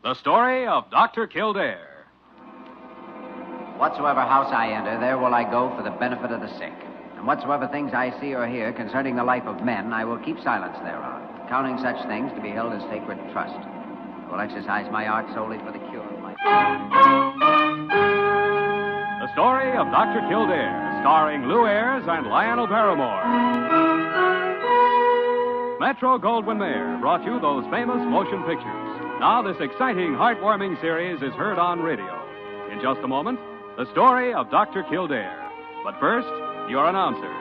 The story of Dr. Kildare. Whatsoever house I enter, there will I go for the benefit of the sick. And whatsoever things I see or hear concerning the life of men, I will keep silence thereon, counting such things to be held as sacred trust. I will exercise my art solely for the cure of my... The story of Dr. Kildare, starring Ayres and Lionel Barrymore. Metro-Goldwyn-Mayer brought you those famous motion pictures. Now this exciting, heartwarming series is heard on radio. In just a moment, the story of Dr. Kildare. But first, your announcer.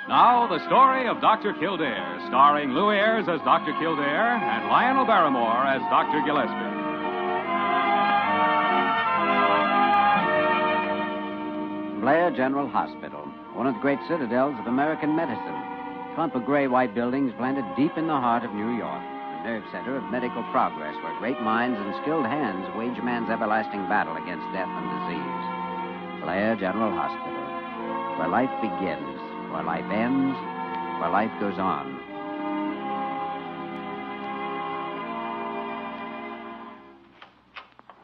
Now, the story of Dr. Kildare, starring Ayres as Dr. Kildare and Lionel Barrymore as Dr. Gillespie. Blair General Hospital, one of the great citadels of American medicine. Clump of gray-white buildings planted deep in the heart of New York. The nerve center of medical progress where great minds and skilled hands wage man's everlasting battle against death and disease. Blair General Hospital, where life begins. Where life ends, where life goes on.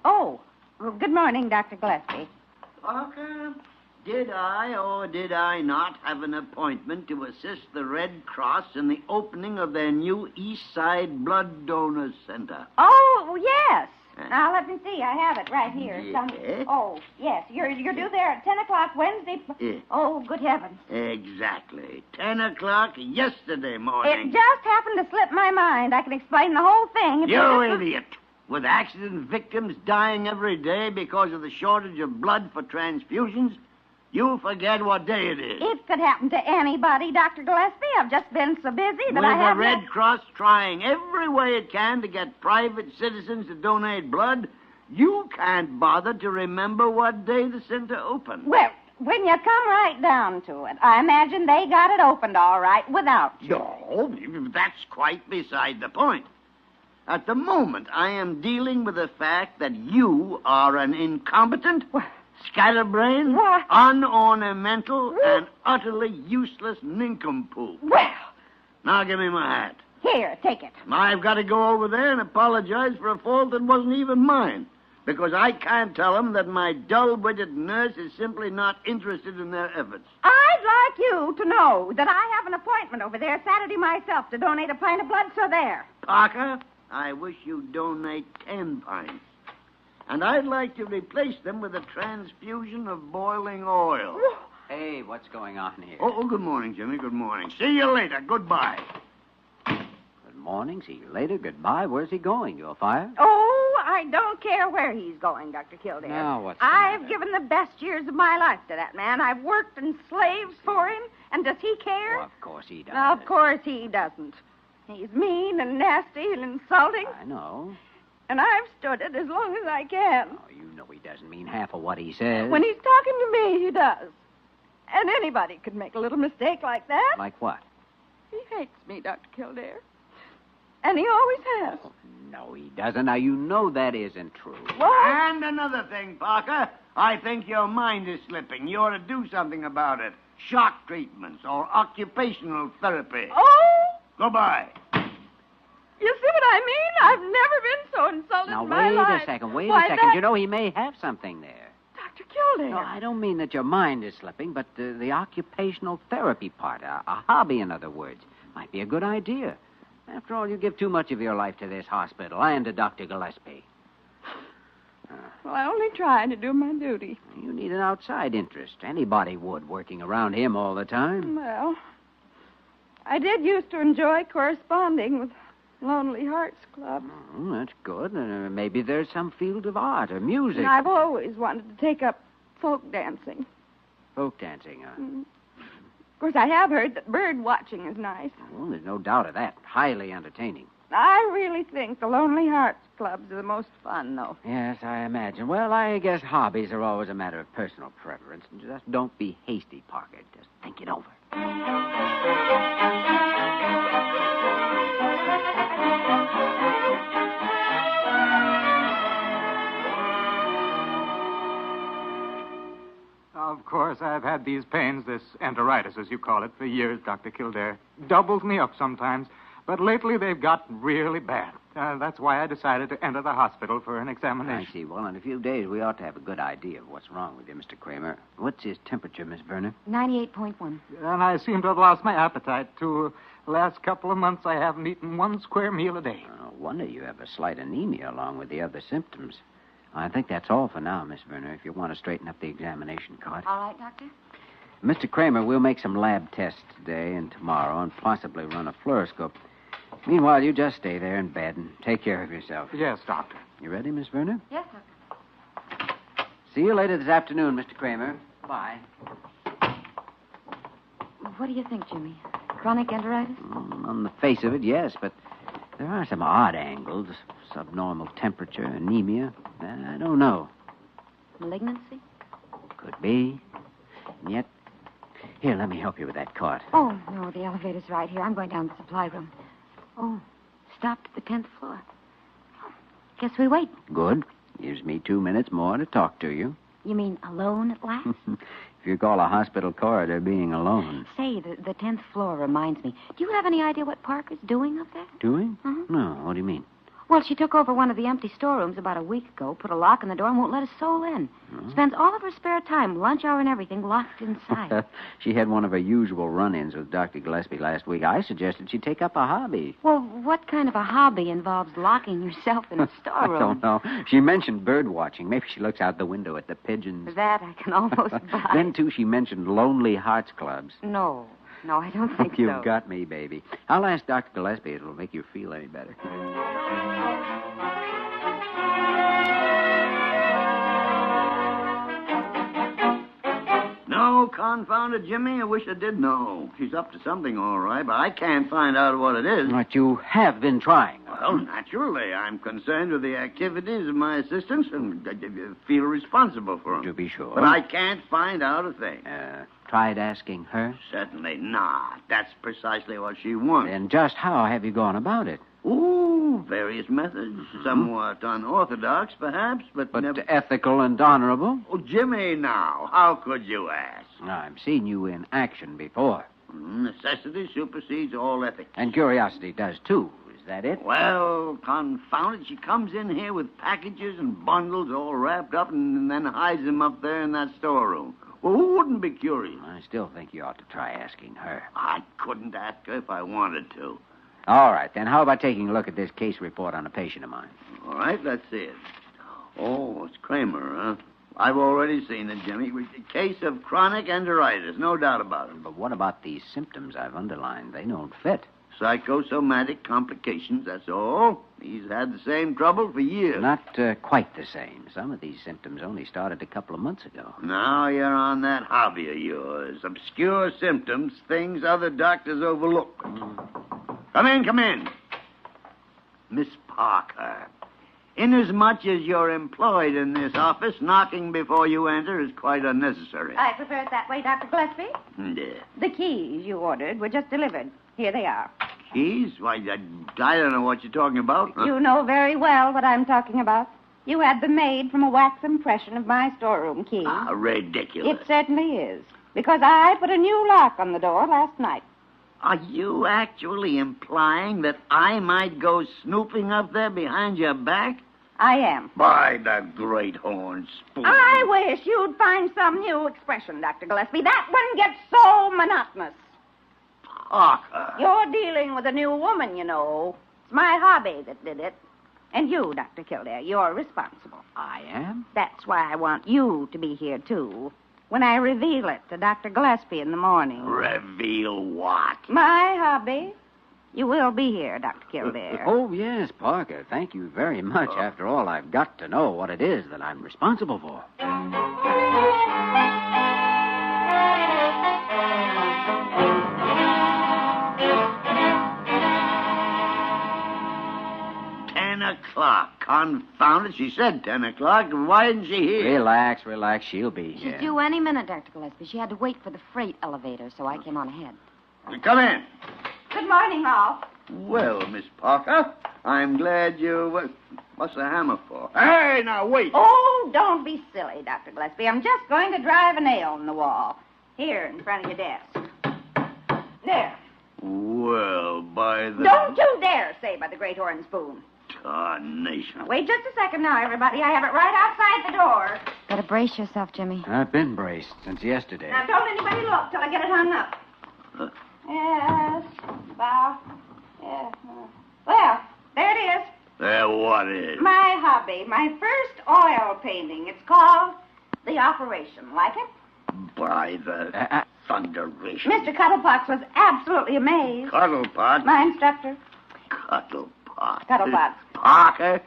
Oh, well, good morning, Dr. Gillespie. Parker, did I or did I not have an appointment to assist the Red Cross in the opening of their new East Side Blood Donor Center? Oh, yes. Now, let me see. I have it right here. Yes. Oh, yes. You're due there at 10 o'clock Wednesday. Yes. Oh, good heavens. Exactly. 10 o'clock yesterday morning. It just happened to slip my mind. I can explain the whole thing. If You just... idiot. With accident victims dying every day because of the shortage of blood for transfusions, you forget what day it is. It could happen to anybody, Dr. Gillespie. I've just been so busy that With I haven't... the Red Cross trying every way it can to get private citizens to donate blood, you can't bother to remember what day the center opened. Well, when you come right down to it, I imagine they got it opened all right without you. No, that's quite beside the point. At the moment, I am dealing with the fact that you are an incompetent, scatterbrained, What? unornamental, and utterly useless nincompoop. Well, Now give me my hat. here, take it. I've got to go over there and apologize for a fault that wasn't even mine, because I can't tell them that my dull-witted nurse is simply not interested in their efforts. I'd like you to know that I have an appointment over there Saturday myself to donate a pint of blood, so there. Parker, I wish you'd donate 10 pints. And I'd like to replace them with a transfusion of boiling oil. Hey, what's going on here? Oh, good morning, Jimmy. Good morning. See you later. Goodbye. Good morning. See you later. Goodbye. Where's he going? You'll fire? Oh, I don't care where he's going, Dr. Kildare. Now, what's the I've matter? given the best years of my life to that man. I've worked and slaved for him, and does he care? Oh, of course he does. Of course he doesn't. He's mean and nasty and insulting, I know. and I've stood it as long as I can. Oh, you know he doesn't mean half of what he says. When he's talking to me, he does. And anybody could make a little mistake like that. Like what? He hates me, Dr. Kildare. And he always has. Oh, no, he doesn't. Now, you know that isn't true. What? And another thing, Parker. I think your mind is slipping. You ought to do something about it. Shock treatments or occupational therapy. Oh, Goodbye. you see what I mean? I've never been so insulted Now, in my wait life. a second. Wait Why, a second. that- You know, he may have something there. Dr. Kildare. No, I don't mean that your mind is slipping, but the occupational therapy part, a hobby, in other words, might be a good idea. After all, you give too much of your life to this hospital and to Dr. Gillespie. Well, I only try to do my duty. You need an outside interest. Anybody would, working around him all the time. Well, I did used to enjoy corresponding with Lonely Hearts Club. Oh, that's good. Maybe there's some field of art or music. And I've always wanted to take up folk dancing. Folk dancing, huh? Of course, I have heard that bird watching is nice. Well, there's no doubt of that. Highly entertaining. I really think the Lonely Hearts Clubs are the most fun, though. Yes, I imagine. Well, I guess hobbies are always a matter of personal preference. Just don't be hasty, Parker. Just think it over. Of course, I've had these pains, this enteritis, as you call it, for years, Dr. Kildare. Doubles me up sometimes. But lately they've gotten really bad. That's why I decided to enter the hospital for an examination. I see. Well, in a few days, we ought to have a good idea of what's wrong with you, Mr. Kramer. What's his temperature, Miss Verner? 98.1. And I seem to have lost my appetite, too. The last couple of months, I haven't eaten one square meal a day. No wonder you have a slight anemia along with the other symptoms. I think that's all for now, Miss Verner, if you want to straighten up the examination card. All right, Doctor? Mr. Kramer, we'll make some lab tests today and tomorrow and possibly run a fluoroscope. Meanwhile, you just stay there in bed and take care of yourself. Yes, Doctor. You ready, Miss Verner? Yes, Doctor. See you later this afternoon, Mr. Kramer. Bye. What do you think, Jimmy? Chronic enteritis? On the face of it, yes, but there are some odd angles. Subnormal temperature, anemia. I don't know. Malignancy? Could be. And yet... Here, let me help you with that cart. Oh, no, the elevator's right here. I'm going down to the supply room. Oh, stopped at the 10th floor. Guess we wait. Good. Gives me 2 minutes more to talk to you. You mean alone at last? If you call a hospital corridor being alone. Say, the 10th floor reminds me. Do you have any idea what Parker's doing up there? Doing? Mhm. No, what do you mean? Well, she took over one of the empty storerooms about a week ago, put a lock on the door, and won't let a soul in. Spends all of her spare time, lunch hour and everything, locked inside. She had one of her usual run-ins with Dr. Gillespie last week. I suggested she take up a hobby. Well, what kind of a hobby involves locking yourself in a storeroom? I don't know. She mentioned bird watching. Maybe she looks out the window at the pigeons. That I can almost buy. Then, too, she mentioned Lonely Hearts Clubs. No, I don't think so. You've got me, baby. I'll ask Dr. Gillespie. It'll make you feel any better. No, confound it, Jimmy. I wish I did know. She's up to something, all right, but I can't find out what it is. But you have been trying. Well, naturally. I'm concerned with the activities of my assistants and I feel responsible for them. To be sure. But I can't find out a thing. Tried asking her? Certainly not. That's precisely what she wants. And just how have you gone about it? Ooh, various methods. Somewhat unorthodox, perhaps, but never... ethical and honorable? Oh, Jimmy, now, how could you ask? I've seen you in action before. Necessity supersedes all ethics. And curiosity does, too. Is that it? Well, confound it, she comes in here with packages and bundles all wrapped up and then hides them up there in that storeroom. Well, who wouldn't be curious? I still think you ought to try asking her. I couldn't ask her if I wanted to. All right, then. How about taking a look at this case report on a patient of mine? All right, let's see it. Oh, it's Kramer, huh? I've already seen it, Jimmy. A case of chronic enteritis, no doubt about it. But what about these symptoms I've underlined? They don't fit. Psychosomatic complications, that's all. He's had the same trouble for years. Not quite the same. Some of these symptoms only started a couple of months ago. Now you're on that hobby of yours. Obscure symptoms, things other doctors overlook. Come in. Miss Parker. Inasmuch as you're employed in this office, knocking before you enter is quite unnecessary. I prefer it that way, Dr. Gillespie. Yeah. The keys you ordered were just delivered. Here they are. Keys? Why, I don't know what you're talking about. You know very well what I'm talking about. You had them made from a wax impression of my storeroom key. Ridiculous. It certainly is. Because I put a new lock on the door last night. Are you actually implying that I might go snooping up there behind your back? I am. By the great horn spoon. I wish you'd find some new expression, Dr. Gillespie. That one gets so monotonous. Parker. You're dealing with a new woman, you know. It's my hobby that did it. And you, Dr. Kildare, you're responsible. I am? That's why I want you to be here, too. When I reveal it to Dr. Gillespie in the morning. Reveal what? My hobby. You will be here, Dr. Kildare. Oh, yes, Parker. Thank you very much. After all, I've got to know what it is that I'm responsible for. o'clock. Confound it. She said 10 o'clock. Why isn't she here? Relax. She'll be She's here. due any minute, Dr. Gillespie. She had to wait for the freight elevator, so I came on ahead. Come in. Good morning, all. Well, Miss Parker, I'm glad you... What's the hammer for? Hey, now, wait. Oh, don't be silly, Dr. Gillespie. I'm just going to drive a nail in the wall. Here, in front of your desk. There. Well, by the... Don't you dare say by the great horn spoon. Tarnation. Wait just a second now, everybody. I have it right outside the door. Better brace yourself, Jimmy. I've been braced since yesterday. Now, don't anybody look till I get it hung up. Yes, about... Yes. Well, there it is. What is? My hobby, my first oil painting. It's called The Operation. Like it? By the thunderation. Mr. Cuddlepox was absolutely amazed. Cuddlepot? My instructor. Cuddlepot. Cuddlepot. Parker,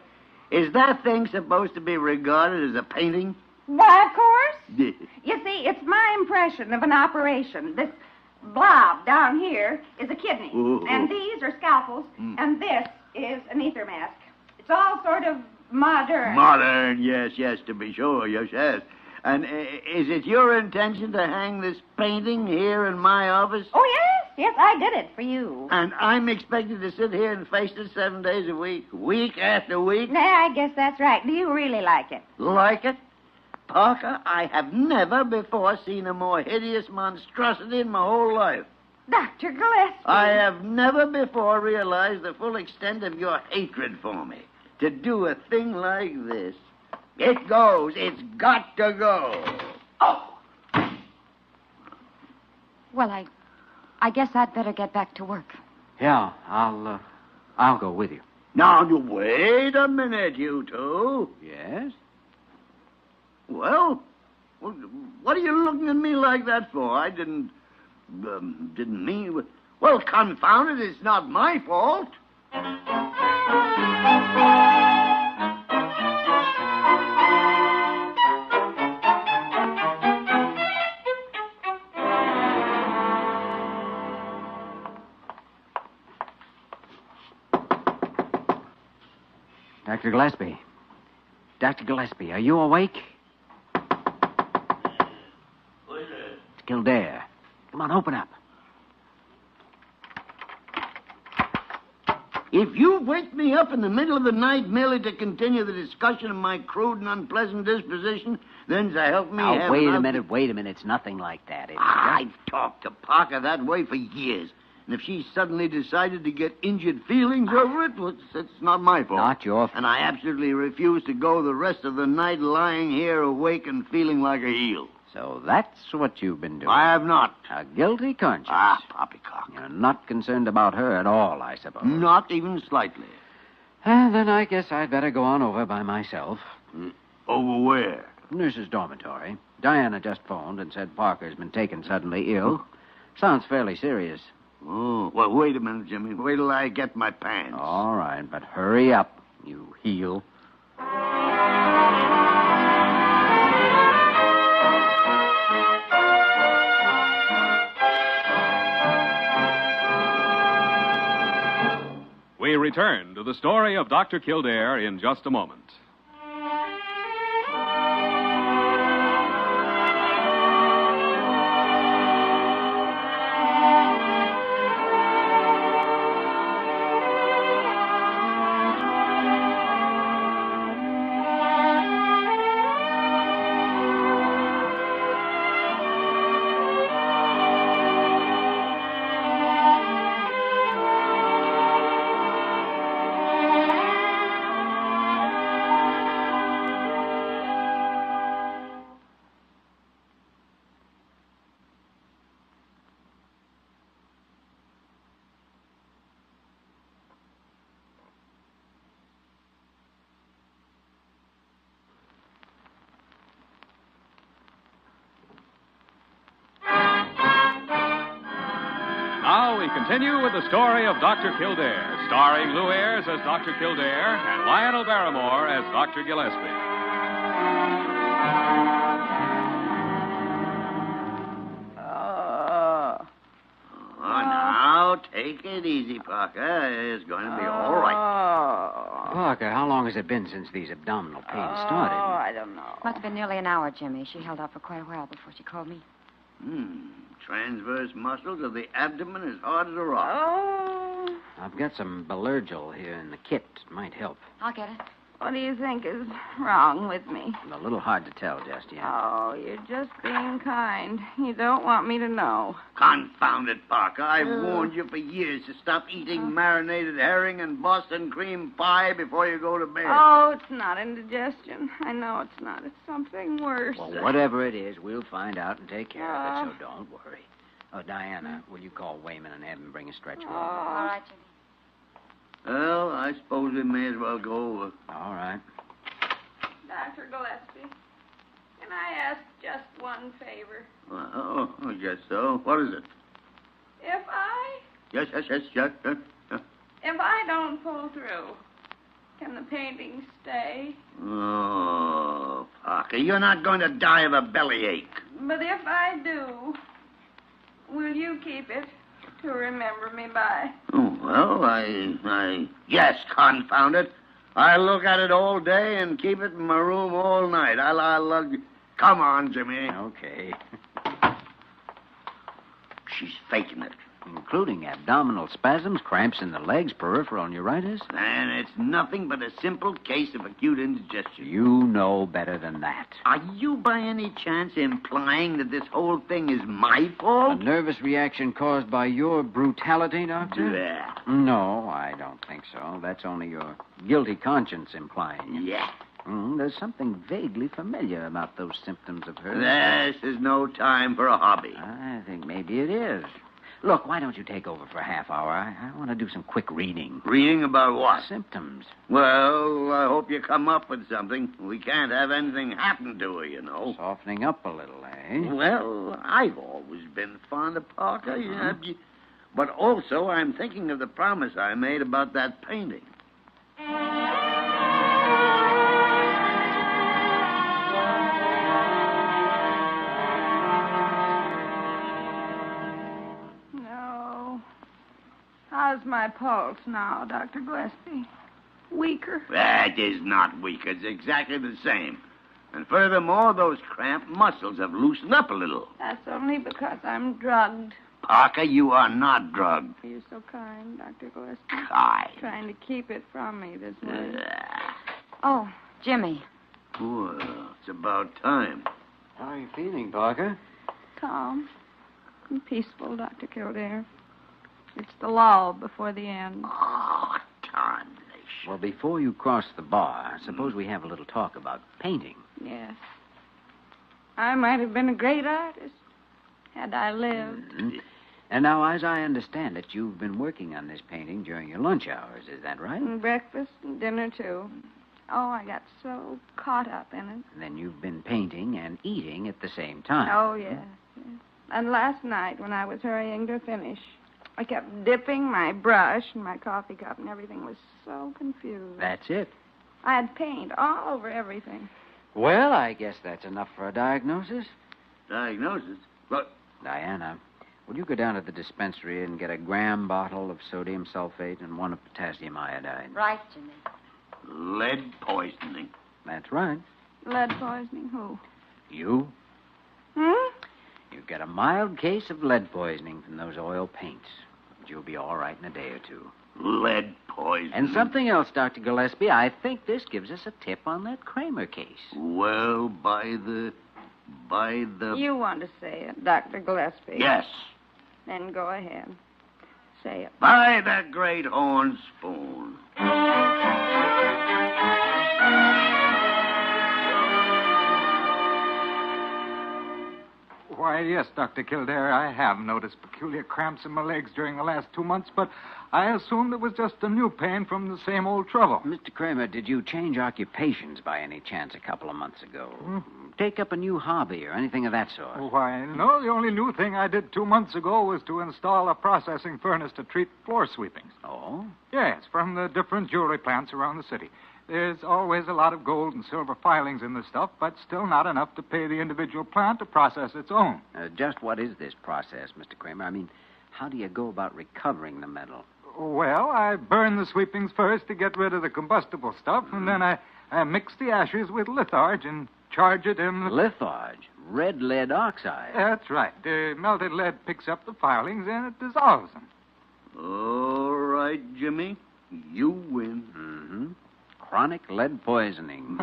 is that thing supposed to be regarded as a painting? Why, of course. You see, it's my impression of an operation. This blob down here is a kidney. Ooh. And these are scalpels. And this is an ether mask. It's all sort of modern. Modern, yes, to be sure, yes. And is it your intention to hang this painting here in my office? Oh, yes, I did it for you. And I'm expected to sit here and face it 7 days a week after week? Yeah, I guess that's right. Do you really like it? Like it? Parker, I have never before seen a more hideous monstrosity in my whole life. Dr. Gillespie. I have never before realized the full extent of your hatred for me. To do a thing like this. It goes. It's got to go. Oh! Well, I guess I'd better get back to work. Yeah, I'll go with you. Now, you wait a minute, you two. Yes? Well, what are you looking at me like that for? I didn't mean... Well, confound it, it's not my fault. Dr. Gillespie, are you awake? Who is it? It's Kildare. Come on, open up. If you wake me up in the middle of the night merely to continue the discussion of my crude and unpleasant disposition, then to help me Now, wait a minute. It's nothing like that. I've talked to Parker that way for years. And if she suddenly decided to get injured feelings over it, well, it's not my fault. Not your fault. And I absolutely refuse to go the rest of the night lying here awake and feeling like a heel. So that's what you've been doing. I have not. A guilty conscience. Poppycock. You're not concerned about her at all, I suppose. Not even slightly. Then I guess I'd better go on over by myself. Over where? Nurse's dormitory. Diana just phoned and said Parker's been taken suddenly ill. Sounds fairly serious. Oh, well, wait a minute, Jimmy. Wait till I get my pants. All right, but hurry up, you heel. We return to the story of Dr. Kildare in just a moment. Now we continue with the story of Dr. Kildare, starring Lou Ayres as Dr. Kildare and Lionel Barrymore as Dr. Gillespie. Now, take it easy, Parker. It's going to be all right. Oh. Parker, how long has it been since these abdominal pains started? Oh, I don't know. Must have been nearly an hour, Jimmy. She held out for quite a while before she called me. Transverse muscles of the abdomen as hard as a rock. Oh. I've got some Belurgil here in the kit. It might help. I'll get it. What do you think is wrong with me? A little hard to tell just yet. Oh, you're just being kind. You don't want me to know. Confound it, Parker. I've warned you for years to stop eating marinated herring and Boston cream pie before you go to bed. Oh, it's not indigestion. I know it's not. It's something worse. Well, whatever it is, we'll find out and take care of it, so don't worry. Oh, Diana, will you call Wayman and have him bring a stretcher over? All right, Jimmy. Well, I suppose we may as well go over. All right. Dr. Gillespie, can I ask just one favor? Oh, I guess so. What is it? If Yes. If I don't pull through, can the painting stay? Oh, Parker, you're not going to die of a bellyache. But if I do, will you keep it to remember me by? Oh, well, yes, confound it. I'll look at it all day and keep it in my room all night. I'll come on, Jimmy. Okay. She's faking it. Including abdominal spasms, cramps in the legs, peripheral neuritis. And it's nothing but a simple case of acute indigestion. You know better than that. Are you by any chance implying that this whole thing is my A fault? nervous reaction caused by your brutality, Doctor? Yeah. No, I don't think so. That's only your guilty conscience implying it. Yeah. There's something vaguely familiar about those symptoms of hers. This is no time for a hobby. I think maybe it is. Look, why don't you take over for a half hour? I want to do some quick reading. Reading about what? Symptoms. Well, I hope you come up with something. We can't have anything happen to her, you know. Softening up a little, eh? Well, I've always been fond of Parker, but also I'm thinking of the promise I made about that painting. No. How's my pulse now, Dr. Gillespie? Weaker? That is not weak. It's exactly the same. And furthermore, those cramped muscles have loosened up a little. That's only because I'm drugged. Parker, you are not drugged. You're so kind, Dr. Gillespie. Kind. Trying to keep it from me this way. Oh, Jimmy. Well, it's about time. How are you feeling, Parker? Calm and peaceful, Dr. Kildare. It's the lull before the end. Oh, tarnation. Well, before you cross the bar, suppose we have a little talk about painting. Yes. I might have been a great artist had I lived. And now, as I understand it, you've been working on this painting during your lunch hours. Is that right? And breakfast and dinner, too. Oh, I got so caught up in it. And then you've been painting and eating at the same time. Oh, yes. And last night, when I was hurrying to finish, I kept dipping my brush in my coffee cup, and everything was so confused. That's it. I had paint all over everything. Well, I guess that's enough for a diagnosis. Diagnosis? Look. Diana, will you go down to the dispensary and get a gram bottle of sodium sulfate and one of potassium iodide? Right, Jimmy. Lead poisoning. That's right. Lead poisoning? Who? You? You've got a mild case of lead poisoning from those oil paints. But you'll be all right in a day or two. Lead poisoning. And something else, Dr. Gillespie. I think this gives us a tip on that Kramer case. Well, by the... You want to say it, Dr. Gillespie. Yes. Then go ahead. Say it. By the great horn spoon. Why, yes, Dr. Kildare, I have noticed peculiar cramps in my legs during the last 2 months, but I assumed it was just a new pain from the same old trouble. Mr. Kramer, did you change occupations by any chance a couple of months ago? Take up a new hobby or anything of that sort? Why, no, the only new thing I did 2 months ago was to install a processing furnace to treat floor sweepings. Oh? Yes, from the different jewelry plants around the city. There's always a lot of gold and silver filings in the stuff, but still not enough to pay the individual plant to process its own. Just what is this process, Mr. Kramer? I mean, How do you go about recovering the metal? Well, I burn the sweepings first to get rid of the combustible stuff, and then I mix the ashes with litharge and charge it in... Litharge? Red lead oxide? That's right. Melted lead picks up the filings and it dissolves them. All right, Jimmy. You win. Mm-hmm. Chronic lead poisoning.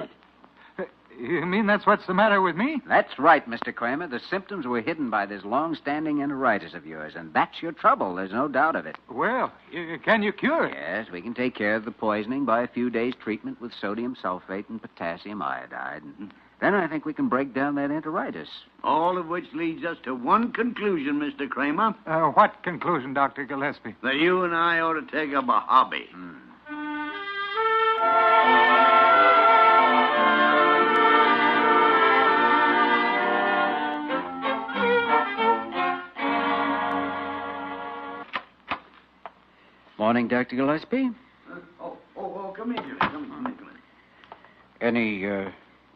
You mean that's what's the matter with me? That's right, Mr. Kramer. The symptoms were hidden by this long-standing enteritis of yours, and that's your trouble. There's no doubt of it. Well, can you cure it? Yes, we can take care of the poisoning by a few days' treatment with sodium sulfate and potassium iodide. And then I think we can break down that enteritis. All of which leads us to one conclusion, Mr. Kramer. What conclusion, Dr. Gillespie? That you and I ought to take up a hobby. Morning, Dr. Gillespie. Come in, Jimmy. Come in. Any,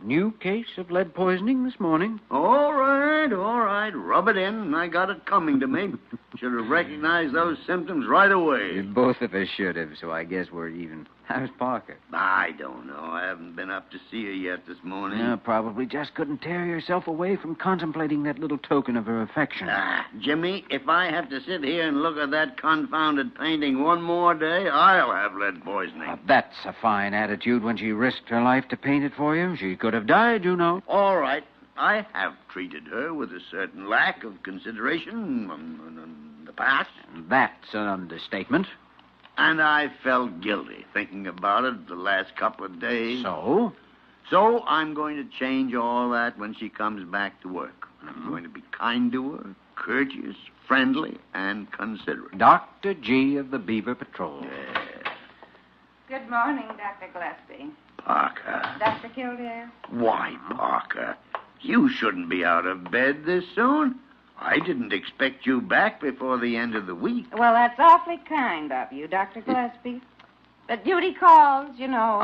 new case of lead poisoning this morning? All right. Rub it in. I got it coming to me. Should have recognized those symptoms right away. Both of us should have, so I guess we're even. How's Parker? I don't know. I haven't been up to see her yet this morning. Probably just couldn't tear yourself away from contemplating that little token of her affection. Jimmy, if I have to sit here and look at that confounded painting one more day, I'll have lead poisoning. That's a fine attitude when she risked her life to paint it for you. She could have died, you know. All right. I have treated her with a certain lack of consideration in the past. That's an understatement. And I felt guilty thinking about it the last couple of days. So? So I'm going to change all that when she comes back to work. I'm going to be kind to her, courteous, friendly, and considerate. Dr. G of the Beaver Patrol. Yes. Good morning, Dr. Gillespie. Parker. Dr. Kildare? Why, Parker? You shouldn't be out of bed this soon. I didn't expect you back before the end of the week. Well, that's awfully kind of you, Dr. Gillespie. But duty calls, you know.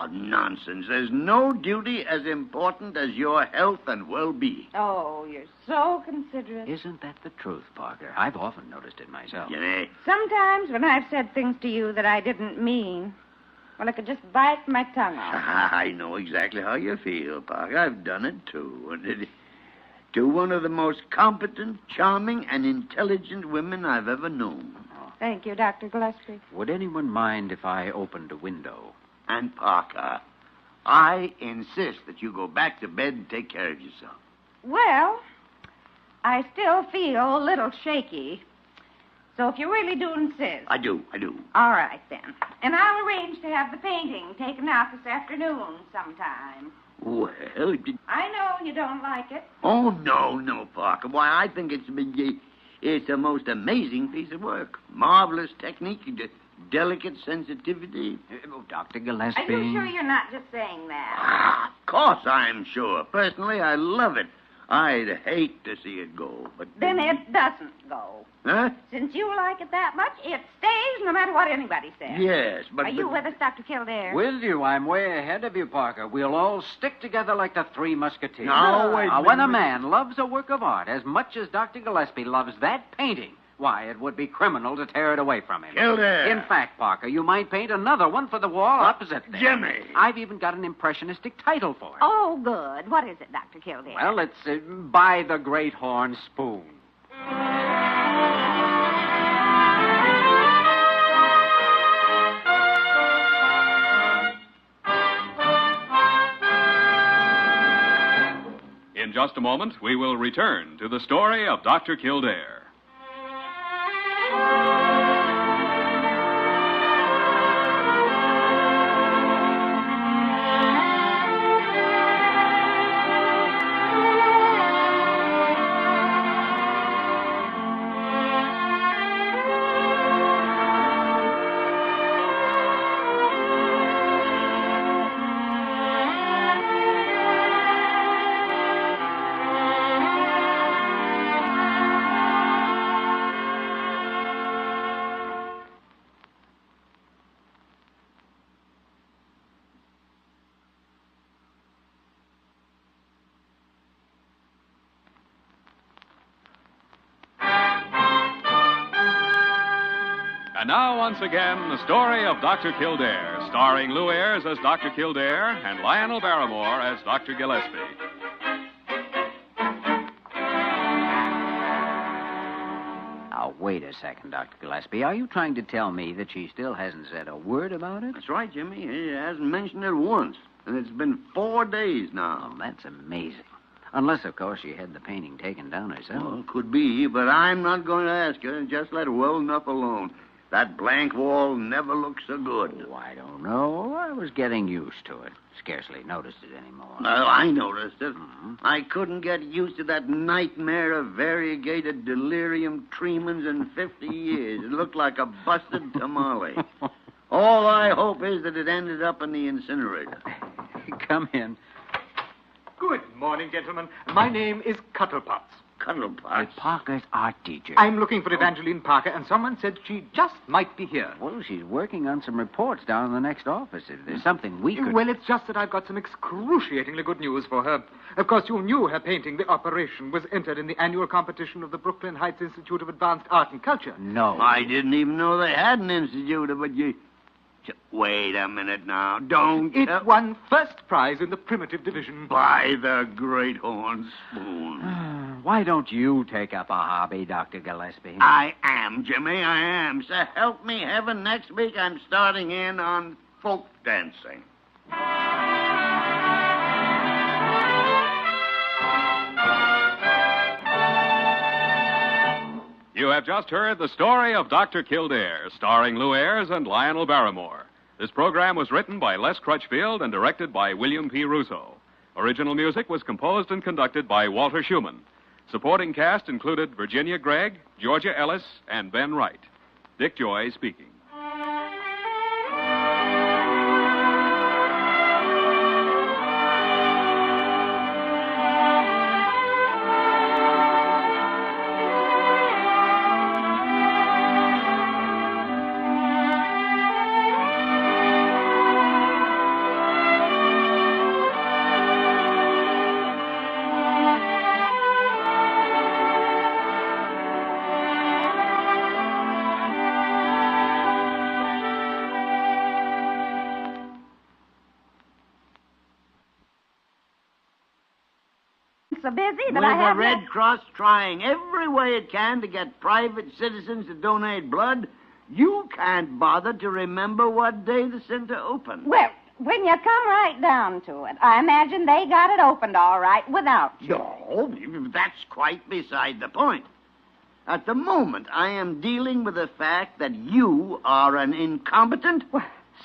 Nonsense. There's no duty as important as your health and well-being. Oh, you're so considerate. Isn't that the truth, Parker? I've often noticed it myself. Jenny. Sometimes when I've said things to you that I didn't mean, well, I could just bite my tongue off. I know exactly how you feel, Parker. I've done it, too. And to one of the most competent, charming, and intelligent women I've ever known. Thank you, Dr. Gillespie. Would anyone mind if I opened a window? And, Parker, I insist that you go back to bed and take care of yourself. Well, I still feel a little shaky. So if you really do insist. I do. All right, then. And I'll arrange to have the painting taken out this afternoon sometime. Well, I know you don't like it. Oh, no, Parker. Why, I think it's a most amazing piece of work. Marvelous technique, delicate sensitivity. Dr. Gillespie. Are you sure you're not just saying that? Of course I'm sure. Personally, I love it. I'd hate to see it go, but... Then it doesn't go. Huh? Since you like it that much, it stays no matter what anybody says. Yes, but... Are you with us, Dr. Kildare? With you. I'm way ahead of you, Parker. We'll all stick together like the Three Musketeers. Now, wait a when a minute. man loves a work of art as much as Dr. Gillespie loves that painting, why, it would be criminal to tear it away from him. Kildare. In fact, Parker, you might paint another one for the wall opposite there. Jimmy. I've even got an impressionistic title for it. Oh, good. What is it, Dr. Kildare? Well, it's By the Great Horn Spoon. In just a moment, we will return to the story of Dr. Kildare. now, once again, the story of Dr. Kildare, starring Lou Ayres as Dr. Kildare and Lionel Barrymore as Dr. Gillespie. Now, wait a second, Dr. Gillespie. Are you trying to tell me that she still hasn't said a word about it? That's right, Jimmy. He hasn't mentioned it once. And it's been 4 days now. Oh, that's amazing. Unless, of course, she had the painting taken down herself. Well, could be, but I'm not going to ask her. Just let her well enough alone. That blank wall never looked so good. Oh, I don't know. I was getting used to it. Scarcely noticed it anymore. Well, I noticed it. Mhm. I couldn't get used to that nightmare of variegated delirium tremens in 50 years. It looked like a busted tamale. All I hope is that it ended up in the incinerator. Come in. Good morning, gentlemen. My name is Cuttlepots. Cuddlepots. Parker's art teacher. I'm looking for Evangeline Parker, and someone said she just might be here. Well, she's working on some reports down in the next office. If there's something we could... Well, it's just that I've got some excruciatingly good news for her. Of course, you knew her painting, The Operation, was entered in the annual competition of the Brooklyn Heights Institute of Advanced Art and Culture. No. I didn't even know they had an institute, but you... Wait a minute now. Don't... It won first prize in the primitive division. By the great horn spoon. Why don't you take up a hobby, Dr. Gillespie? I am, Jimmy, I am. So help me heaven, next week I'm starting in on folk dancing. You have just heard the story of Dr. Kildare, starring Lou Ayres and Lionel Barrymore. This program was written by Les Crutchfield and directed by William P. Russo. Original music was composed and conducted by Walter Schumann. Supporting cast included Virginia Gregg, Georgia Ellis, and Ben Wright. Dick Joy speaking. So busy that With I the have Red Cross trying every way it can to get private citizens to donate blood, you can't bother to remember what day the center opened. Well, when you come right down to it, I imagine they got it opened all right without you. No, that's quite beside the point. At the moment, I am dealing with the fact that you are an incompetent,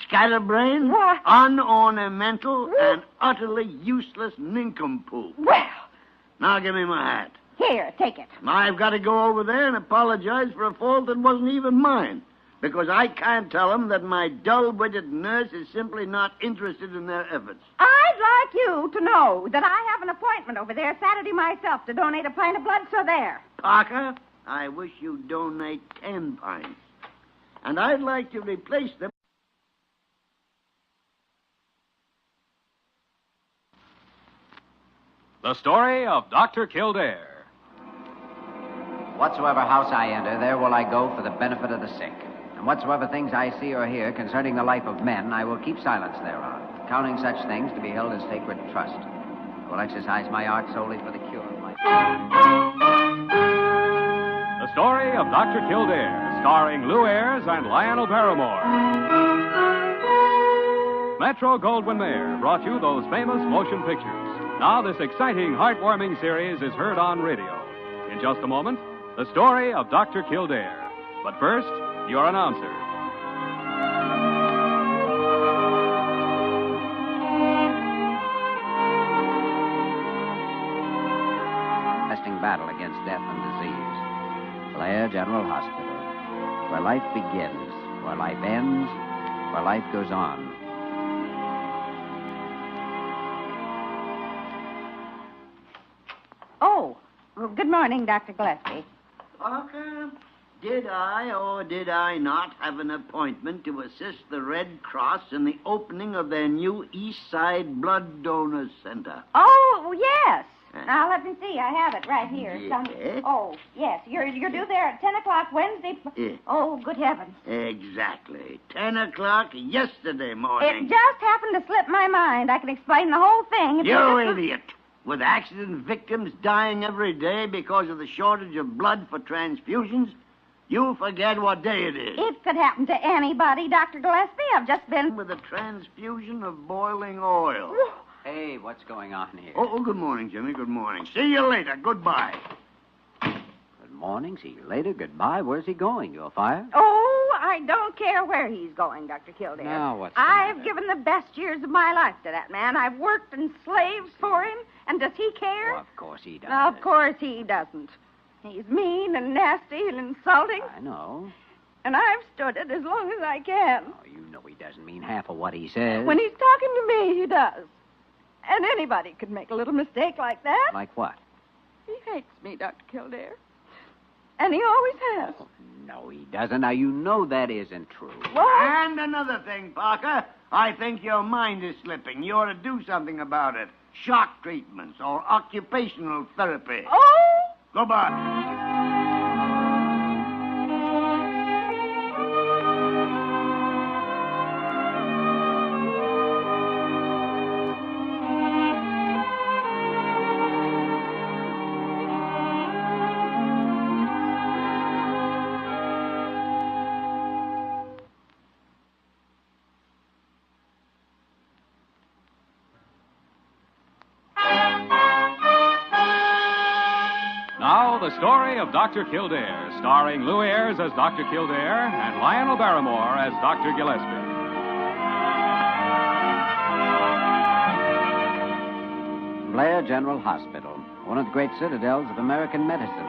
scatterbrained, What? unornamental, and utterly useless nincompoop. Well, Now give me my hat. here, take it. I've got to go over there and apologize for a fault that wasn't even mine. Because I can't tell them that my dull-witted nurse is simply not interested in their efforts. I'd like you to know that I have an appointment over there Saturday myself to donate a pint of blood, so there. Parker, I wish you'd donate 10 pints. And I'd like to replace them. The story of Dr. Kildare. Whatsoever house I enter, there will I go for the benefit of the sick. And whatsoever things I see or hear concerning the life of men, I will keep silence thereon, counting such things to be held as sacred trust. I will exercise my art solely for the cure of my... The story of Dr. Kildare, starring Lou Ayres and Lionel Barrymore. Metro-Goldwyn-Mayer brought you those famous motion pictures. Now this exciting, heartwarming series is heard on radio. In just a moment, the story of Dr. Kildare. But first, your announcer. Lasting battle against death and disease. Blair General Hospital, where life begins, where life ends, where life goes on. Oh, well, good morning, Dr. Gillespie. Parker, did I or did I not have an appointment to assist the Red Cross in the opening of their new East Side Blood Donors Center? Oh, yes. Now, let me see. I have it right here. Yeah. Oh, yes. You're due there at 10 o'clock Wednesday. Yeah. Oh, good heavens. Exactly. 10 o'clock yesterday morning. It just happened to slip my mind. I can explain the whole thing. If You just- idiot. With accident victims dying every day because of the shortage of blood for transfusions, you forget what day it is. It could happen to anybody, Dr. Gillespie. I've just been... With a transfusion of boiling oil. Hey, what's going on here? Oh, good morning, Jimmy. Good morning. See you later. Goodbye. Good morning. See you later. Goodbye. Where's he going? You'll fire? Oh, I don't care where he's going, Dr. Kildare. Now, what's the I've matter? given the best years of my life to that man. I've worked and slaved for him. And does he care? Oh, of course he does. Of course he doesn't. He's mean and nasty and insulting. I know. And I've stood it as long as I can. Oh, you know he doesn't mean half of what he says. When he's talking to me, he does. And anybody could make a little mistake like that. Like what? He hates me, Dr. Kildare. And he always has. Oh, no, he doesn't. Now, you know that isn't true. What? And another thing, Parker. I think your mind is slipping. You ought to do something about it. Shock treatments or occupational therapy. Oh! Goodbye. Now, the story of Dr. Kildare, starring Lou Ayres as Dr. Kildare and Lionel Barrymore as Dr. Gillespie. Blair General Hospital, one of the great citadels of American medicine.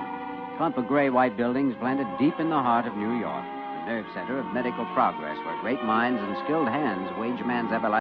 Clump of gray-white buildings planted deep in the heart of New York, the nerve center of medical progress where great minds and skilled hands wage man's everlasting